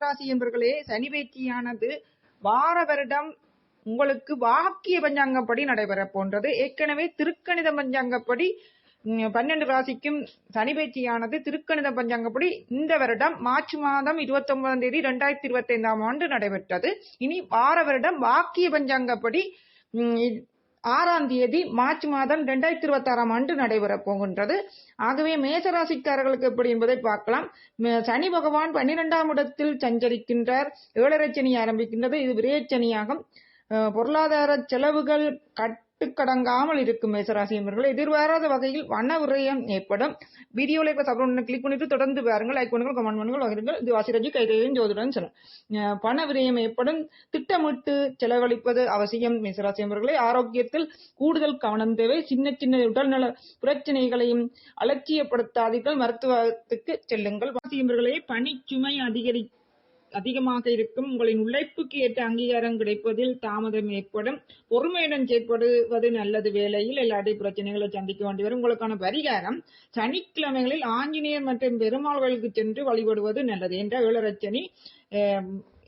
ராசி என்பர்களே, சனி பயிற்சியானது வார வருடம் உங்களுக்கு வாக்கிய பஞ்சாங்கப்படி நடைபெற போன்றது. ஏற்கனவே திருக்கணித பஞ்சாங்கப்படி 12 ராசிக்கும் சனி பயிற்சியானது திருக்கணித பஞ்சாங்கப்படி இந்த வருடம் மார்ச் மாதம் 29ஆம் தேதி 2025ஆம் ஆண்டு நடைபெற்றது. இனி வார வருடம் வாக்கிய பஞ்சாங்கப்படி 6ஆம் தேதி மார்ச் மாதம் 2026ஆம் ஆண்டு நடைபெற போகின்றது. ஆகவே மேசராசிக்காரர்களுக்கு எப்படி என்பதை பார்க்கலாம். சனி பகவான் 12ஆம் இடத்தில் சஞ்சரிக்கின்றார். 7.5 சனி ஆரம்பிக்கின்றது. இது விரயச்சனியாகும். பொருளாதார செலவுகள் கட்டுக்கடங்காமல் இருக்கும். மேசராசி என்பவர்கள் எதிர்பாராத வகையில் வன விரயம் ஏற்படும். வீடியோல இப்ப சப்ஸ்கிரைப் கிளிக் பண்ணிட்டு தொடர்ந்து பாருங்கள், லைக் பண்ணுங்கள், கமெண்ட் பண்ணுங்கள், வகிருங்கள். இது வாசிராஜி கைதையும் ஜோதிடன் சொல்லும். பண விரயம் ஏற்படும். திட்டமிட்டு செலவழிப்பது அவசியம். மேசராசி என்பவர்களை ஆரோக்கியத்தில் கூடுதல் கவனம் தேவை. சின்ன சின்ன உடல்நல பிரச்சனைகளையும் அலட்சியப்படுத்தாதீர்கள். மருத்துவத்துக்கு செல்லுங்கள். வாசி என்பவர்களே, பணிச்சுமை அதிகமாக இருக்கும். உங்களின் உழைப்புக்கு ஏற்ற அங்கீகாரம் கிடைப்பதில் தாமதம் ஏற்படும். பொறுமையுடன் செயற்படுவது நல்லது. வேலையில் எல்லாத்தையும் பிரச்சனைகளை சந்திக்க வேண்டி வரும். உங்களுக்கான பரிகாரம், சனிக்கிழமைகளில் ஆஞ்சநேயர் மற்றும் பெருமாள் கோயிலுக்கு சென்று வழிபடுவது நல்லது. என்ற 7.5 சனி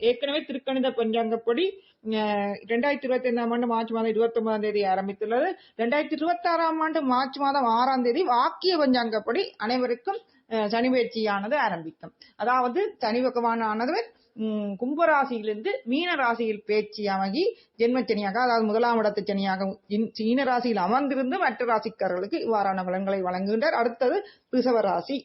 ஏற்கனவே திருக்கணித பஞ்சாங்கப்படி 2025ஆம் ஆண்டு மார்ச் மாதம் 29ஆம் தேதி ஆரம்பித்துள்ளது. 2026ஆம் ஆண்டு மார்ச் மாதம் 6ஆம் தேதி வாக்கிய பஞ்சாங்கப்படி அனைவருக்கும் சனி பயிற்சியானது ஆரம்பிக்கும். அதாவது சனி பகவானானது கும்பராசியிலிருந்து மீன ராசியில் பேச்சியாகி ஜென்மச்சனியாக, அதாவது 1ஆம் இடத்து சனியாக மீன ராசியில் அமர்ந்திருந்து மற்ற ராசிக்காரர்களுக்கு இவ்வாறான பலன்களை வழங்குகின்றார். அடுத்தது ரிஷப ராசி.